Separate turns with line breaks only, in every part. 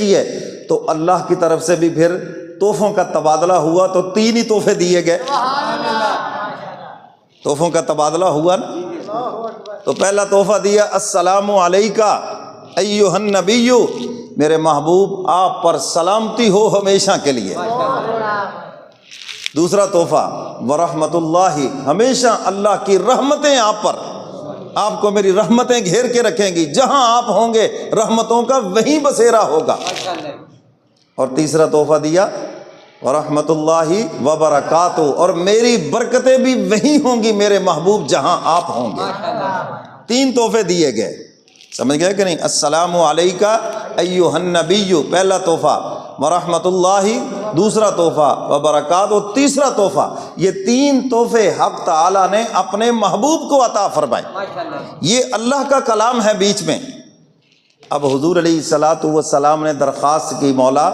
کیے تو اللہ کی طرف سے بھی پھر تحفوں کا تبادلہ ہوا، تو 3 ہی تحفے دیے گئے۔ تحفوں کا تبادلہ ہوا نا۔ تو پہلا تحفہ دیا السلام علیکہ ایھا النبی، میرے محبوب آپ پر سلامتی ہو ہمیشہ کے لیے۔ دوسرا تحفہ ورحمۃ اللہ، ہمیشہ اللہ کی رحمتیں آپ پر، آپ کو میری رحمتیں گھیر کے رکھیں گی، جہاں آپ ہوں گے رحمتوں کا وہیں بسیرا ہوگا۔ اور تیسرا تحفہ دیا ورحمۃ اللہ وبرکاتہ، اور میری برکتیں بھی وہیں ہوں گی میرے محبوب جہاں آپ ہوں گے۔ 3 تحفے دیے گئے، سمجھ گئے کہ نہیں؟ السلام علیکہ ایھا النبی پہلا تحفہ، ورحمۃ اللہ دوسرا تحفہ، وبرکاتہ تیسرا تحفہ۔ یہ 3 تحفے حق تعالیٰ نے اپنے محبوب کو عطا فرمائے۔ یہ اللہ کا کلام ہے بیچ میں۔ اب حضور علیہ الصلوۃ والسلام نے درخواست کی، مولا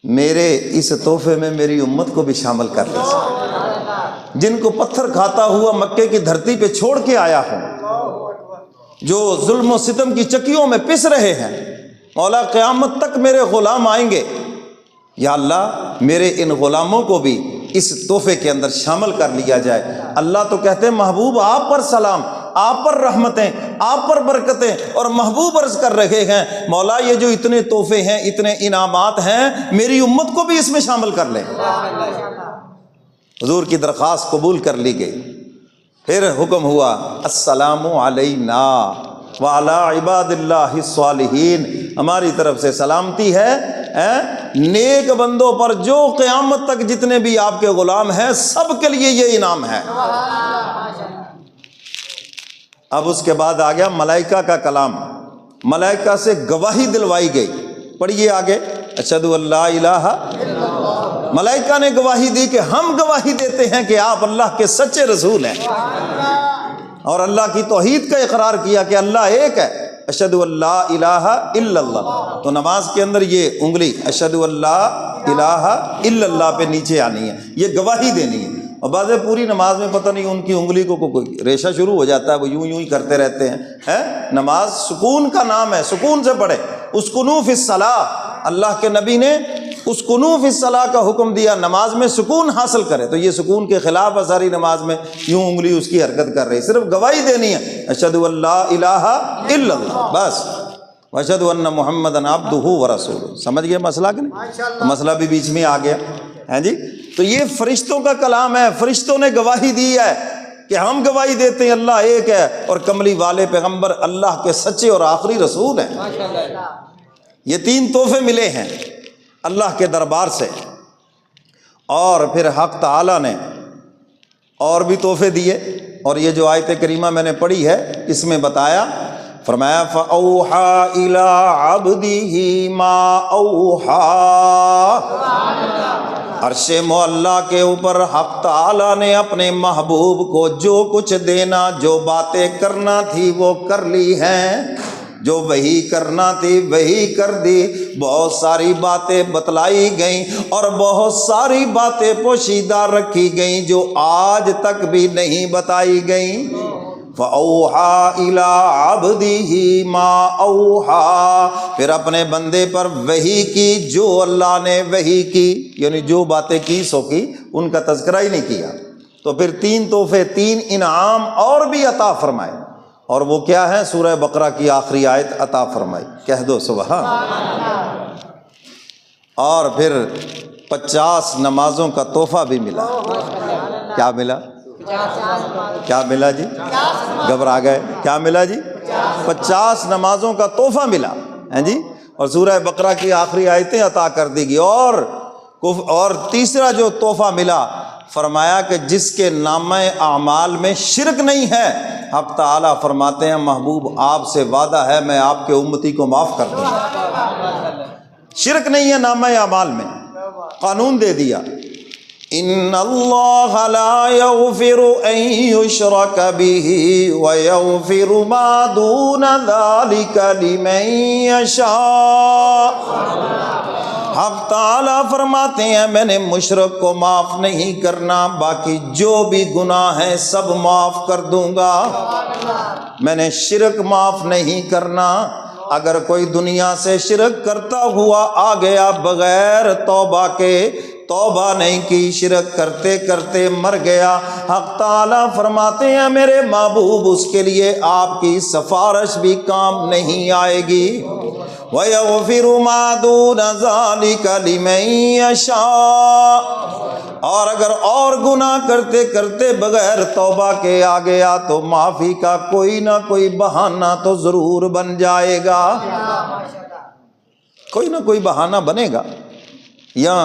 میرے اس تحفے میں میری امت کو بھی شامل کر لیجیے، جن کو پتھر کھاتا ہوا مکے کی دھرتی پہ چھوڑ کے آیا ہوں، جو ظلم و ستم کی چکیوں میں پس رہے ہیں، مولا قیامت تک میرے غلام آئیں گے، یا اللہ میرے ان غلاموں کو بھی اس تحفے کے اندر شامل کر لیا جائے۔ اللہ تو کہتے ہیں محبوب آپ پر سلام، آپ پر رحمتیں، آپ پر برکتیں، اور محبوب عرض کر رہے ہیں مولا یہ جو اتنے تحفے ہیں، اتنے انعامات ہیں، میری امت کو بھی اس میں شامل کر لیں۔ حضور کی درخواست قبول کر لی گئی۔ پھر حکم ہوا السلام علینا وعلی عباد اللہ الصالحین، ہماری طرف سے سلامتی ہے نیک بندوں پر جو قیامت تک جتنے بھی آپ کے غلام ہیں، سب کے لیے یہ انعام ہے۔ اب اس کے بعد آ گیا ملائکہ کا کلام، ملائکہ سے گواہی دلوائی گئی۔ پڑھیے آگے، اشہد ان لا الہ، ملائکہ نے گواہی دی کہ ہم گواہی دیتے ہیں کہ آپ اللہ کے سچے رسول ہیں، اور اللہ کی توحید کا اقرار کیا کہ اللہ ایک ہے۔ اشہد ان لا الہ الا اللہ، تو نماز کے اندر یہ انگلی اشہد ان لا الہ الا اللہ پہ نیچے آنی ہے، یہ گواہی دینی ہے۔ اور بعض پوری نماز میں پتہ نہیں ان کی انگلی کو کوئی ریشہ شروع ہو جاتا ہے، وہ یوں ہی کرتے رہتے ہیں۔ نماز سکون کا نام ہے، سکون سے پڑھے۔ اسکنوا فی الصلاۃ، اللہ کے نبی نے اسکنوا فی الصلاۃ کا حکم دیا، نماز میں سکون حاصل کرے، تو یہ سکون کے خلاف ہے ساری نماز میں یوں انگلی اس کی حرکت کر رہی، صرف گواہی دینی ہے اشہد ان لا الہ الا اللہ بس، واشہد ان محمدا عبدہ ورسولہ۔ سمجھ گئے مسئلہ کہ نہیں؟ مسئلہ بھی بیچ میں آ گیا ہے جی۔ تو یہ فرشتوں کا کلام ہے، فرشتوں نے گواہی دی ہے کہ ہم گواہی دیتے ہیں اللہ ایک ہے، اور کملی والے پیغمبر اللہ کے سچے اور آخری رسول ہیں۔ یہ 3 تحفے ملے ہیں اللہ کے دربار سے۔ اور پھر حق تعالیٰ نے اور بھی تحفے دیے، اور یہ جو آیت کریمہ میں نے پڑھی ہے اس میں بتایا، فرمایا فَأَوْحَىٰ إِلَىٰ عَبْدِهِ مَا أَوْحَىٰ، عرش معلیٰ کے اوپر حق تعالیٰ نے اپنے محبوب کو جو کچھ دینا، جو باتیں کرنا تھی وہ کر لی ہیں، جو وہی کرنا تھی وہی کر دی۔ بہت ساری باتیں بتلائی گئیں اور بہت ساری باتیں پوشیدہ رکھی گئیں جو آج تک بھی نہیں بتائی گئیں۔ فَأَوْحَىٰ إِلَىٰ عَبْدِهِ مَا أَوْحَىٰ، پھر اپنے بندے پر وحی کی جو اللہ نے وحی کی، یعنی جو باتیں کی سو کی، ان کا تذکرہ ہی نہیں کیا۔ تو پھر 3 تحفے، 3 انعام اور بھی عطا فرمائے، اور وہ کیا ہے؟ سورہ بقرہ کی آخری آیت عطا فرمائی، کہہ دو سبحان اللہ۔ اور پھر 50 نمازوں کا تحفہ بھی ملا۔ کیا ملا؟ کیا ملا جی؟ گھبرا گئے؟ کیا ملا جی؟ 50 نمازوں کا تحفہ ملا ہے جی، اور سورہ بقرہ کی آخری آیتیں عطا کر دی گئی۔ اور تیسرا جو تحفہ ملا، فرمایا کہ جس کے نامہ اعمال میں شرک نہیں ہے، حق تعالیٰ فرماتے ہیں محبوب آپ سے وعدہ ہے میں آپ کے امتی کو معاف کر دوں گا۔ شرک نہیں ہے نامہ اعمال میں، قانون دے دیا، ان اللہ لا یغفر ان یشرک بہ ویغفر ما دون ذلک لمن یشاء۔ حق تعالیٰ فرماتے ہیں میں نے مشرک کو معاف نہیں کرنا، باقی جو بھی گناہ ہیں سب معاف کر دوں گا، میں نے شرک معاف نہیں کرنا۔ اگر کوئی دنیا سے شرک کرتا ہوا آ گیا بغیر توبہ کے، توبہ نہیں کی، شرک کرتے کرتے مر گیا، حق تعالیٰ فرماتے ہیں میرے محبوب اس کے لیے آپ کی سفارش بھی کام نہیں آئے گی۔ وَيَغْفِرُ مَا دُونَ ذَلِكَ لِمَن يَشَاءُ، اور اگر اور گناہ کرتے کرتے بغیر توبہ کے آ گیا تو معافی کا کوئی نہ کوئی بہانہ تو ضرور بن جائے گا، کوئی نہ کوئی بہانہ بنے گا، یا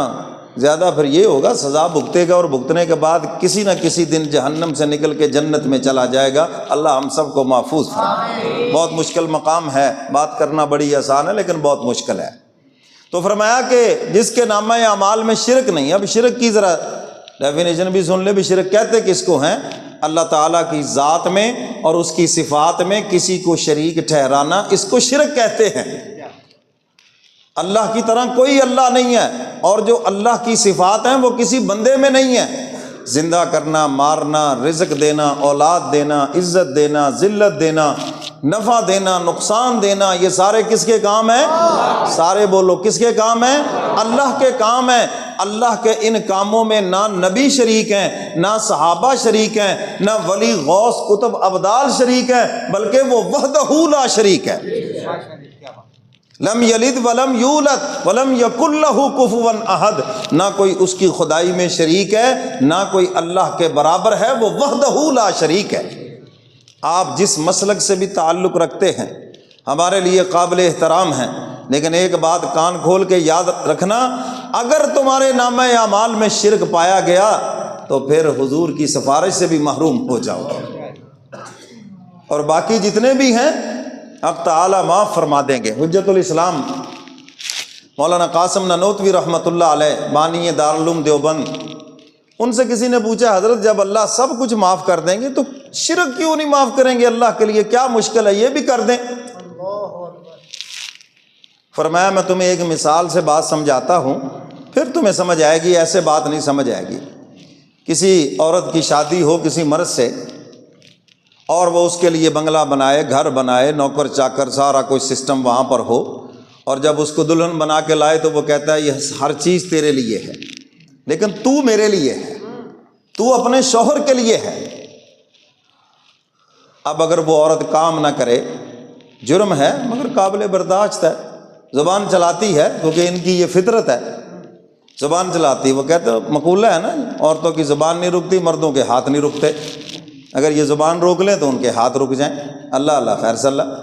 زیادہ پھر یہ ہوگا سزا بھگتے گا اور بھگتنے کے بعد کسی نہ کسی دن جہنم سے نکل کے جنت میں چلا جائے گا۔ اللہ ہم سب کو محفوظ فرمائے۔ بہت مشکل مقام ہے، بات کرنا بڑی آسان ہے لیکن بہت مشکل ہے۔ تو فرمایا کہ جس کے نامہ اعمال میں شرک نہیں، اب شرک کی ذرا ڈیفینیشن بھی سن لے، بھی شرک کہتے کس کو ہیں؟ اللہ تعالیٰ کی ذات میں اور اس کی صفات میں کسی کو شریک ٹھہرانا، اس کو شرک کہتے ہیں۔ اللہ کی طرح کوئی اللہ نہیں ہے، اور جو اللہ کی صفات ہیں وہ کسی بندے میں نہیں ہے۔ زندہ کرنا، مارنا، رزق دینا، اولاد دینا، عزت دینا، ذلت دینا، نفع دینا، نقصان دینا، یہ سارے کس کے کام ہیں؟ سارے بولو کس کے کام ہیں؟ اللہ کے کام ہیں۔ اللہ کے ان کاموں میں نہ نبی شریک ہیں، نہ صحابہ شریک ہیں، نہ ولی غوث قطب ابدال شریک ہیں، بلکہ وہ وحدہ لا شریک ہے۔ لم یلد ولم یولد ولم یکن لہ کفوا احد، نہ کوئی اس کی خدائی میں شریک ہے، نہ کوئی اللہ کے برابر ہے، وہ وحدہ لا شریک ہے۔ آپ جس مسلک سے بھی تعلق رکھتے ہیں ہمارے لیے قابل احترام ہیں، لیکن ایک بات کان کھول کے یاد رکھنا، اگر تمہارے نامہ اعمال میں شرک پایا گیا تو پھر حضور کی سفارش سے بھی محروم ہو جاؤ گے، اور باقی جتنے بھی ہیں حق تعالیٰ معاف فرما دیں گے۔ حجت الاسلام مولانا قاسم نانوتوی رحمۃ اللہ علیہ، بانی دارالعلوم دیوبند، ان سے کسی نے پوچھا حضرت جب اللہ سب کچھ معاف کر دیں گے تو شرک کیوں نہیں معاف کریں گے؟ اللہ کے لیے کیا مشکل ہے، یہ بھی کر دیں۔ فرمایا میں تمہیں ایک مثال سے بات سمجھاتا ہوں، پھر تمہیں سمجھ آئے گی، ایسے بات نہیں سمجھ آئے گی۔ کسی عورت کی شادی ہو کسی مرد سے، اور وہ اس کے لیے بنگلہ بنائے، گھر بنائے، نوکر چاکر سارا کوئی سسٹم وہاں پر ہو، اور جب اس کو دلہن بنا کے لائے تو وہ کہتا ہے یہ ہر چیز تیرے لیے ہے، لیکن تو میرے لیے ہے، تو اپنے شوہر کے لیے ہے۔ اب اگر وہ عورت کام نہ کرے، جرم ہے مگر قابل برداشت ہے، زبان چلاتی ہے کیونکہ ان کی یہ فطرت ہے، زبان چلاتی، وہ کہتے مقولہ ہے نا، عورتوں کی زبان نہیں رکتی، مردوں کے ہاتھ نہیں رکتے، اگر یہ زبان روک لیں تو ان کے ہاتھ رک جائیں۔ اللہ اللہ خیر صلی اللہ۔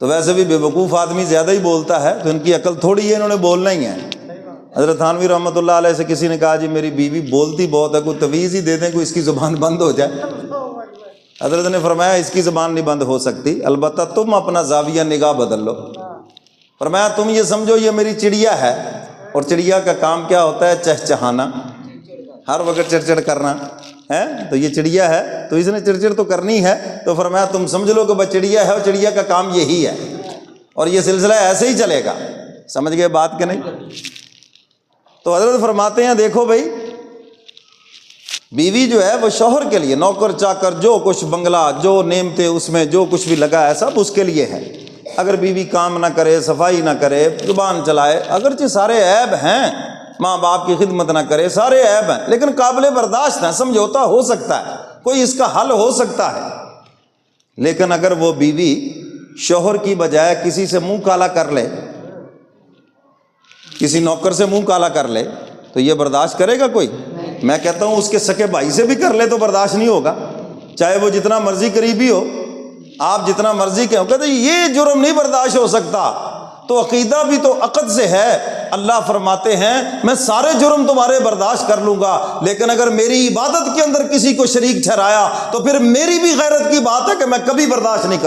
تو ویسے بھی بے وقوف آدمی زیادہ ہی بولتا ہے، تو ان کی عقل تھوڑی ہے، انہوں نے بولنا ہی ہے۔ حضرت تھانوی رحمۃ اللہ علیہ سے کسی نے کہا جی میری بیوی بولتی بہت ہے، کوئی تویز ہی دے دیں، کوئی اس کی زبان بند ہو جائے۔ حضرت نے فرمایا اس کی زبان نہیں بند ہو سکتی، البتہ تم اپنا زاویہ نگاہ بدل لو۔ فرمایا تم یہ سمجھو یہ میری چڑیا ہے، اور چڑیا کا کام کیا ہوتا ہے؟ چہچہانا، ہر وقت چڑچڑ کرنا ہے، تو یہ چڑیا ہے تو اس نے چڑچڑ تو کرنی ہے، تو فرمایا تم سمجھ لو کہ بس چڑیا ہے، اور چڑیا کا کام یہی ہے، اور یہ سلسلہ ایسے ہی چلے گا۔ سمجھ گئے بات کہ نہیں؟ تو حضرت فرماتے ہیں دیکھو بھائی، بیوی جو ہے وہ شوہر کے لیے، نوکر چاکر جو کچھ بنگلہ، جو نعمتیں اس میں جو کچھ بھی لگا ہے سب اس کے لیے ہے۔ اگر بیوی کام نہ کرے، صفائی نہ کرے، زبان چلائے، اگرچہ سارے عیب ہیں، ماں باپ کی خدمت نہ کرے، سارے عیب ہیں، لیکن قابل برداشت ہیں، سمجھوتا ہو سکتا ہے، کوئی اس کا حل ہو سکتا ہے۔ لیکن اگر وہ بیوی شوہر کی بجائے کسی سے منہ کالا کر لے، کسی نوکر سے منہ کالا کر لے، تو یہ برداشت کرے گا کوئی؟ میں کہتا ہوں اس کے سکے بھائی سے بھی کر لے تو برداشت نہیں ہوگا، چاہے وہ جتنا مرضی قریبی ہو، آپ جتنا مرضی کہیں، کہتے یہ جرم نہیں برداشت ہو سکتا۔ تو عقیدہ بھی تو عقد سے ہے۔ اللہ فرماتے ہیں میں سارے جرم تمہارے برداشت کر لوں گا، لیکن اگر میری عبادت کے اندر کسی کو شریک ٹھہرایا تو پھر میری بھی غیرت کی بات ہے کہ میں کبھی برداشت نہیں کروں۔